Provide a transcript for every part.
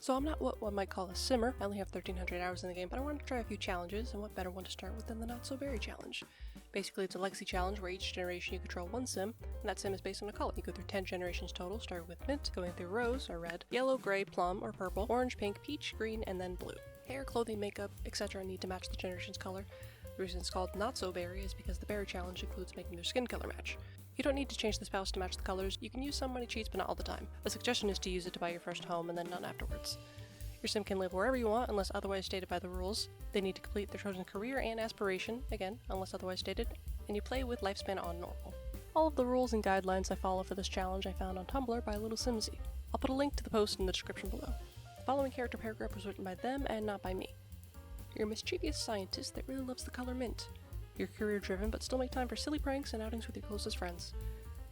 So I'm not what one might call a simmer. I only have 1300 hours in the game, but I wanted to try a few challenges, and what better one to start with than the Not So Berry challenge. Basically, it's a legacy challenge where each generation you control one sim, and that sim is based on a color. You go through 10 generations total, starting with mint, going through rose or red, yellow, gray, plum or purple, orange, pink, peach, green, and then blue. Hair, clothing, makeup, etc. need to match the generation's color. The reason it's called Not So Berry is because the berry challenge includes making their skin color match. You don't need to change the spouse to match the colors. You can use some money cheats, but not all the time. A suggestion is to use it to buy your first home and then none afterwards. Your sim can live wherever you want unless otherwise stated by the rules. They need to complete their chosen career and aspiration, again, unless otherwise stated, and you play with lifespan on normal. All of the rules and guidelines I follow for this challenge I found on Tumblr by Little Simsy. I'll put a link to the post in the description below. The following character paragraph was written by them and not by me. You're a mischievous scientist that really loves the color mint. You're career-driven but still make time for silly pranks and outings with your closest friends.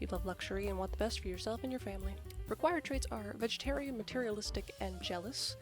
You love luxury and want the best for yourself and your family. Required traits are vegetarian, materialistic, and jealous.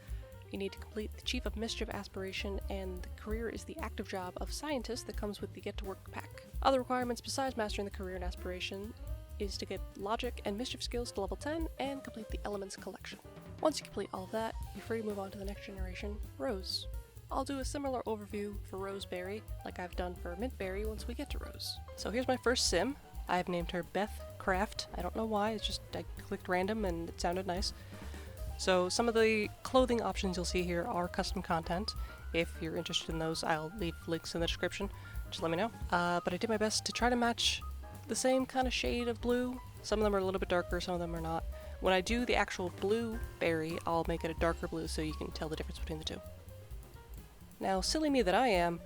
You need to complete the Chief of Mischief aspiration, and the career is the active job of scientist that comes with the Get to Work pack. Other requirements besides mastering the career and aspiration is to get logic and mischief skills to level 10 and complete the elements collection. Once you complete all of that, you're free to move on to the next generation, Rose. I'll do a similar overview for Roseberry, like I've done for Mintberry once we get to Rose. So here's my first sim. I've named her Beth Craft. I don't know why, it's just I clicked random and it sounded nice. So some of the clothing options you'll see here are custom content. If you're interested in those, I'll leave links in the description. Just let me know. But I did my best to try to match the same kind of shade of blue. Some of them are a little bit darker, some of them are not. When I do the actual blue berry, I'll make it a darker blue so you can tell the difference between the two. Now, silly me that I am,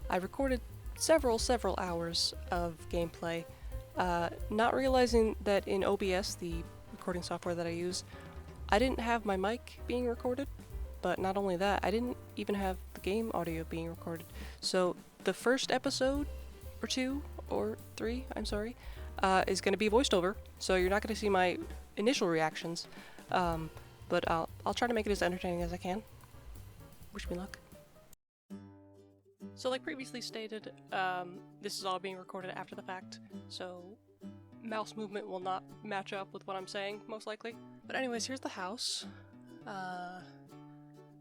I recorded several hours of gameplay, not realizing that in OBS, the recording software that I use, I didn't have my mic being recorded, but not only that, I didn't even have the game audio being recorded. So the first episode, or 2, or 3, I'm sorry, is going to be voiced over, so you're not going to see my initial reactions, but I'll try to make it as entertaining as I can. Wish me luck. So like previously stated, this is all being recorded after the fact, so mouse movement will not match up with what I'm saying, most likely. But anyways, here's the house.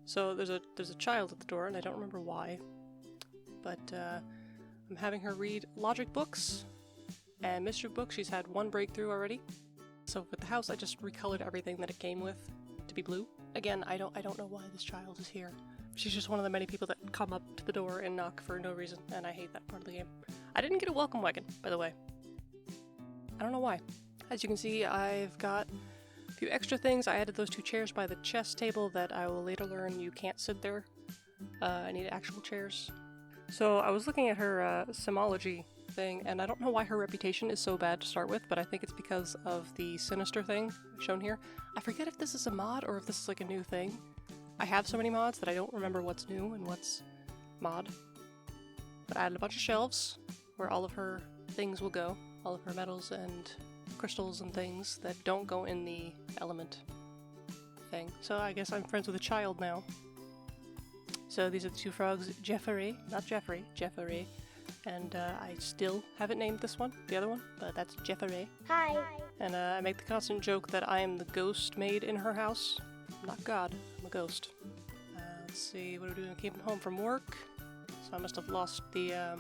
So there's a child at the door, and I don't remember why, but I'm having her read logic books and mischief books. She's had one breakthrough already. So with the house, I just recolored everything that it came with to be blue. Again, I don't know why this child is here. She's just one of the many people that come up to the door and knock for no reason, and I hate that part of the game. I didn't get a welcome wagon, by the way. I don't know why. As you can see, I've got a few extra things. I added those 2 chairs by the chess table that I will later learn you can't sit there. I need actual chairs. So I was looking at her simology thing, and I don't know why her reputation is so bad to start with, but I think it's because of the sinister thing shown here. I forget if this is a mod or if this is like a new thing. I have so many mods that I don't remember what's new and what's mod. But I added a bunch of shelves where all of her things will go. All of her metals and crystals and things that don't go in the element thing. So I guess I'm friends with a child now. So these are the 2 frogs, Jeffrey, not Jeffrey, Jeffrey. And I still haven't named this one, the other one, but that's Jeffrey. Hi. And I make the constant joke that I am the ghost maid in her house. I'm not God, I'm a ghost. Let's see, what are we doing? I came home from work, so I must have lost the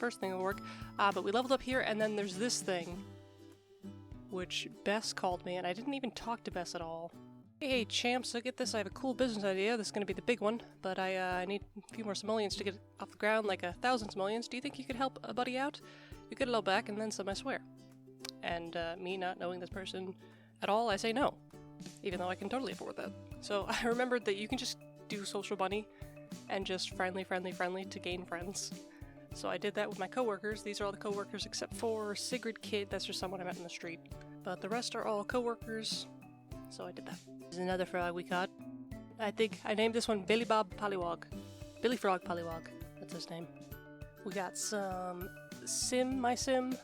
first thing at work. But we leveled up here, and then there's this thing, which Bess called me, and I didn't even talk to Bess at all. Hey champs, so get this, I have a cool business idea. This is going to be the big one, but I need a few more simoleons to get it off the ground, like 1,000 simoleons. Do you think you could help a buddy out? You get it all back, and then some, I swear. And me not knowing this person at all, I say no, even though I can totally afford that. So I remembered that you can just do social money and just friendly to gain friends. So I did that with my coworkers. These are all the coworkers except for Sigrid Kid, that's just someone I met in the street. But the rest are all coworkers, so I did that. This is another frog we caught. I think I named this one Billy Bob Pollywog. Billy Frog Pollywog, that's his name. We got some My Sim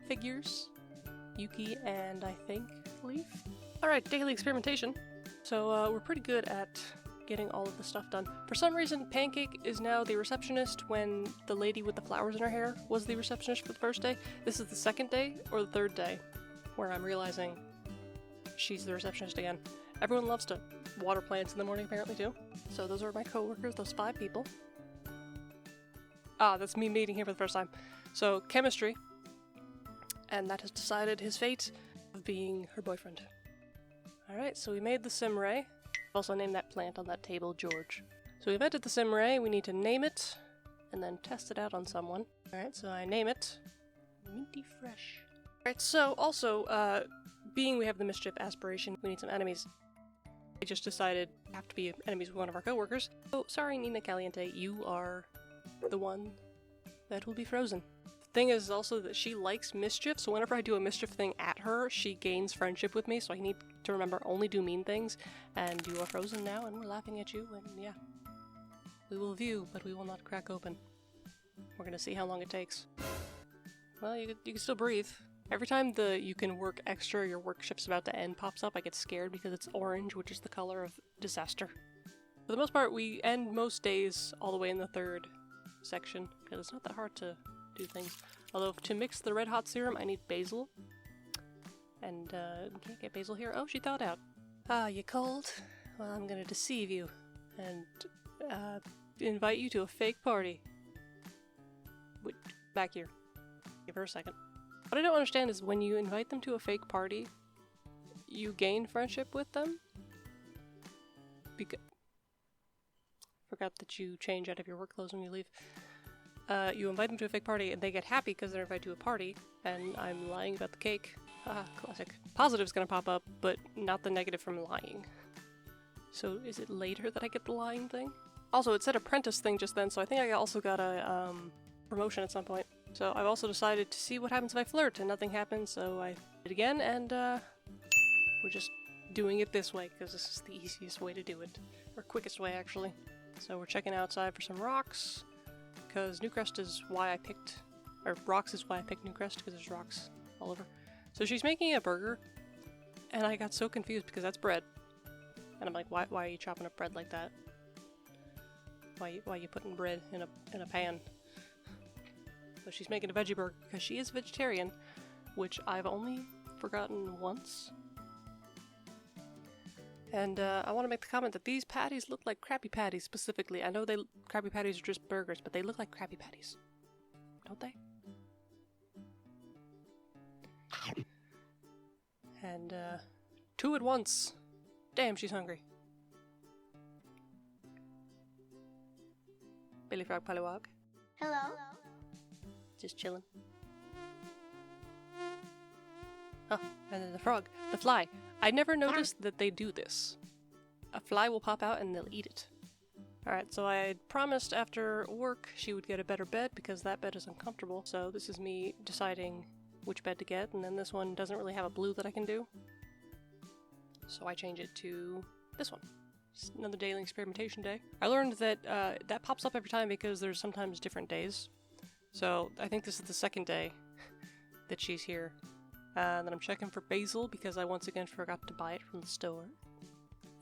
figures. Yuki and I think Leaf. Alright, daily experimentation. So we're pretty good at getting all of the stuff done. For some reason, Pancake is now the receptionist when the lady with the flowers in her hair was the receptionist for the first day. This is the 2nd day or the 3rd day where I'm realizing she's the receptionist again. Everyone loves to water plants in the morning apparently too. So those are my co-workers, those 5 people. Ah, that's me meeting here for the first time. So chemistry, and that has decided his fate of being her boyfriend. Alright, so we made the Simray. Also named that plant on that table George. So we invented the Simray, we need to name it, and then test it out on someone. Alright, so I name it Minty Fresh. Alright, so also, being we have the mischief aspiration, we need some enemies. I just decided have to be enemies with one of our co-workers. Oh, sorry Nina Caliente, you are the one that will be frozen. The thing is also that she likes mischief, so whenever I do a mischief thing at her, she gains friendship with me, so I need to remember only do mean things, and you are frozen now, and we're laughing at you, and yeah. We will view, but we will not crack open. We're gonna see how long it takes. Well, you can still breathe. Every time the you can work extra, your work shift's about to end pops up, I get scared because it's orange, which is the color of disaster. For the most part, we end most days all the way in the 3rd section, because it's not that hard to do things. Although, to mix the red hot serum, I need basil. And, can't get basil here. Oh, she thawed out. Ah, you cold? Well, I'm gonna deceive you, and, invite you to a fake party. Wait, back here. Give her a second. What I don't understand is when you invite them to a fake party, you gain friendship with them? Forgot that you change out of your work clothes when you leave. You invite them to a fake party and they get happy because they're invited to a party, and I'm lying about the cake. Haha, classic. Positive's gonna pop up, but not the negative from lying. So is it later that I get the lying thing? Also, it said apprentice thing just then, so I think I also got a, promotion at some point. So I've also decided to see what happens if I flirt, and nothing happens, so I did it again, and we're just doing it this way, because this is the easiest way to do it. Or quickest way, actually. So we're checking outside for some rocks, because Newcrest is why I picked, or rocks is why I picked Newcrest, because there's rocks all over. So she's making a burger, and I got so confused because that's bread. And I'm like, why are you chopping up bread like that? Why are you putting bread in a pan? So she's making a veggie burger because she is vegetarian, which I've only forgotten once. And I want to make the comment that these patties look like Krabby Patties specifically. I know Krabby Patties are just burgers, but they look like Krabby Patties. Don't they? And 2 at once. Damn, she's hungry. Billy Frog Polywog. Hello. Just chilling. Oh, and then the frog. The fly. I never noticed that they do this. A fly will pop out and they'll eat it. Alright, so I had promised after work she would get a better bed because that bed is uncomfortable. So this is me deciding which bed to get, and then this one doesn't really have a blue that I can do. So I change it to this one. It's another daily experimentation day. I learned that that pops up every time because there's sometimes different days. So I think this is the 2nd day that she's here. And then I'm checking for basil because I once again forgot to buy it from the store.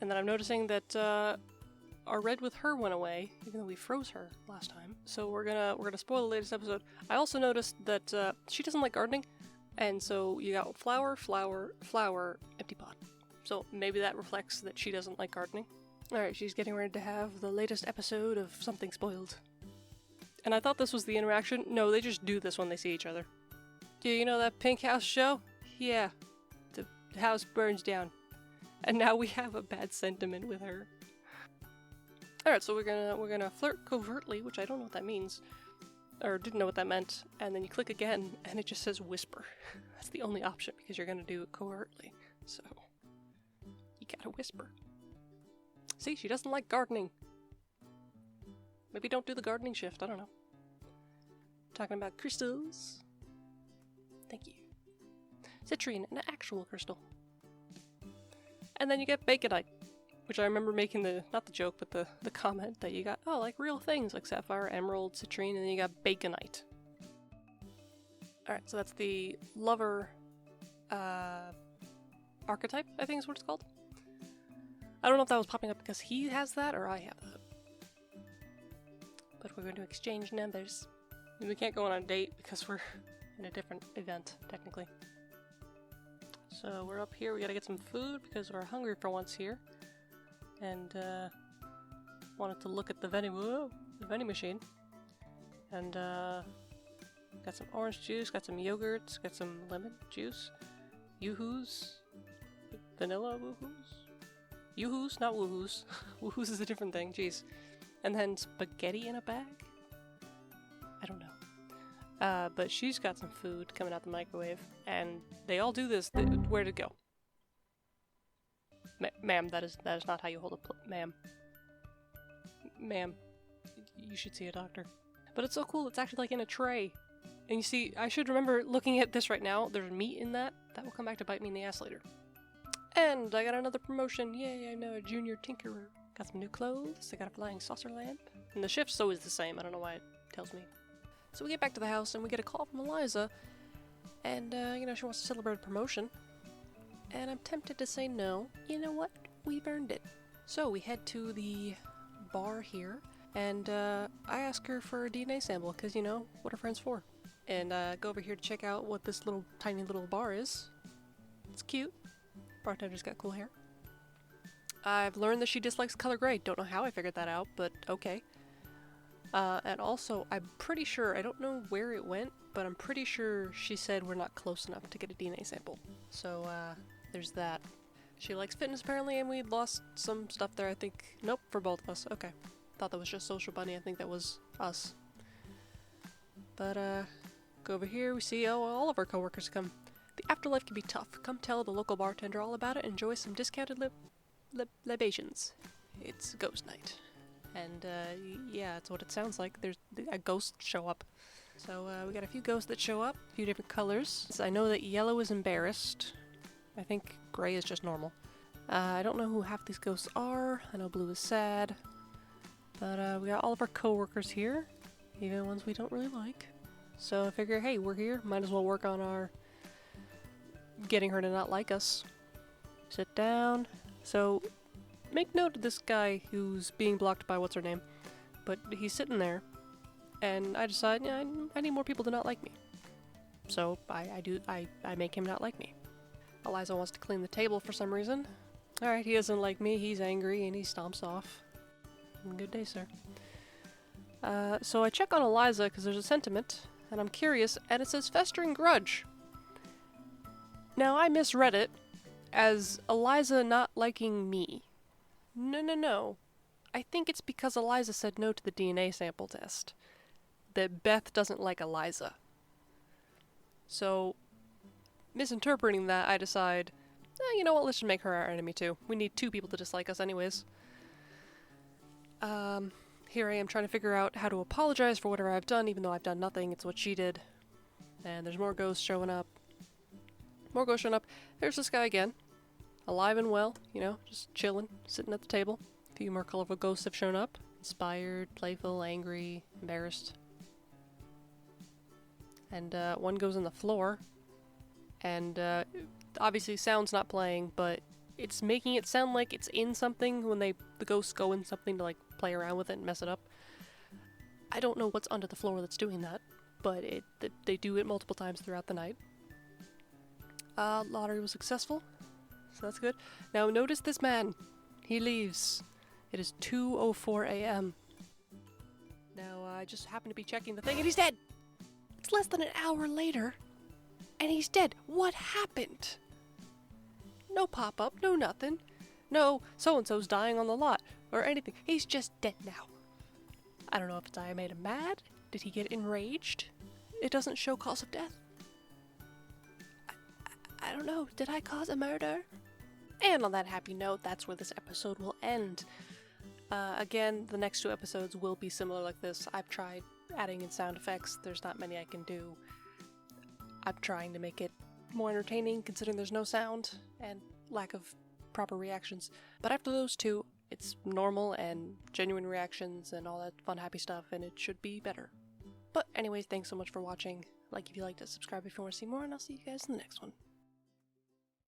And then I'm noticing that our red with her went away, even though we froze her last time. So we're gonna spoil the latest episode. I also noticed that she doesn't like gardening, and so you got flower, flower, flower, empty pot. So maybe that reflects that she doesn't like gardening. Alright, she's getting ready to have the latest episode of Something Spoiled. And I thought this was the interaction. No, they just do this when they see each other. Do you know that Pink House show? Yeah. The house burns down. And now we have a bad sentiment with her. Alright, so we're gonna flirt covertly, which I don't know what that means. Or didn't know what that meant. And then you click again, and it just says whisper. That's the only option, because you're gonna do it covertly. So, you gotta whisper. See, she doesn't like gardening. Maybe don't do the gardening shift, I don't know. Talking about crystals. Thank you. Citrine, an actual crystal. And then you get Baconite, which I remember making not the joke, but the comment that you got, oh, like real things, like sapphire, emerald, citrine, and then you got Baconite. Alright, so that's the lover archetype, I think is what it's called. I don't know if that was popping up because he has that or I have that. But we're going to exchange numbers. And we can't go on a date because we're in a different event, technically. So we're up here, we gotta get some food because we're hungry for once here. and wanted to look at the vending machine. And got some orange juice, got some yogurts, got some lemon juice, yoo-hoos, vanilla woohoos? Yoo-hoos, not woohoos. Woohoos is a different thing, jeez. And then spaghetti in a bag? I don't know. But she's got some food coming out the microwave, and they all do this. Where'd it go? Ma'am, that is not how you hold a plate. Ma'am, you should see a doctor. But it's so cool, it's actually like in a tray. And you see, I should remember looking at this right now, there's meat in that. That will come back to bite me in the ass later. And I got another promotion. Yay, I'm now a junior tinkerer. Got some new clothes, I got a flying saucer lamp. And the shift's always the same, I don't know why it tells me. So we get back to the house and we get a call from Eliza. And, you know, she wants to celebrate a promotion. And I'm tempted to say no. You know what? We've earned it. So we head to the bar here. And I ask her for a DNA sample, because, you know, what are friends for? And go over here to check out what this little tiny little bar is. It's cute. Bartender's got cool hair. I've learned that she dislikes color gray. Don't know how I figured that out, but okay. And also, I'm pretty sure, I don't know where it went, but I'm pretty sure she said we're not close enough to get a DNA sample. So, there's that. She likes fitness apparently, and we lost some stuff there, I think. Nope, for both of us. Okay. Thought that was just Social Bunny. I think that was us. But, go over here. We see, oh, all of our coworkers come. The afterlife can be tough. Come tell the local bartender all about it and enjoy some discounted libations. It's ghost night. And, yeah, that's what it sounds like. There's a ghost show up. So, we got a few ghosts that show up. A few different colors. So I know that yellow is embarrassed. I think gray is just normal. I don't know who half these ghosts are. I know blue is sad. But we got all of our coworkers here, even ones we don't really like. So I figure, hey, we're here, might as well work on our getting her to not like us. Sit down. So make note of this guy who's being blocked by what's her name, but he's sitting there, and I decide, yeah, I need more people to not like me. So I make him not like me. Eliza wants to clean the table for some reason. Alright, he doesn't like me, he's angry, and he stomps off. Good day, sir. So I check on Eliza because there's a sentiment, and I'm curious, and it says festering grudge. Now I misread it as Eliza not liking me. No. I think it's because Eliza said no to the DNA sample test. That Beth doesn't like Eliza. So, misinterpreting that, I decide, you know what, let's just make her our enemy too. We need 2 people to dislike us anyways. Here I am trying to figure out how to apologize for whatever I've done, even though I've done nothing. It's what she did. And there's more ghosts showing up. There's this guy again. Alive and well, you know, just chilling, sitting at the table. A few more colorful ghosts have shown up. Inspired, playful, angry, embarrassed. And, one goes on the floor. And, obviously sound's not playing, but it's making it sound like it's in something when the ghosts go in something to, like, play around with it and mess it up. I don't know what's under the floor that's doing that, but they do it multiple times throughout the night. Lottery was successful, so that's good. Now notice this man. He leaves. It is 2:04 a.m. Now I just happen to be checking the thing and he's dead! It's less than an hour later, and he's dead. What happened? No pop-up, no nothing. No, so-and-so's dying on the lot, or anything. He's just dead now. I don't know if I made him mad. Did he get enraged? It doesn't show cause of death. I don't know. Did I cause a murder? And on that happy note, that's where this episode will end. Again, the next 2 episodes will be similar like this. I've tried adding in sound effects. There's not many I can do. I'm trying to make it more entertaining, considering there's no sound and lack of proper reactions. But after those 2, it's normal and genuine reactions and all that fun, happy stuff, and it should be better. But anyways, thanks so much for watching. Like if you liked it, subscribe if you want to see more, and I'll see you guys in the next one.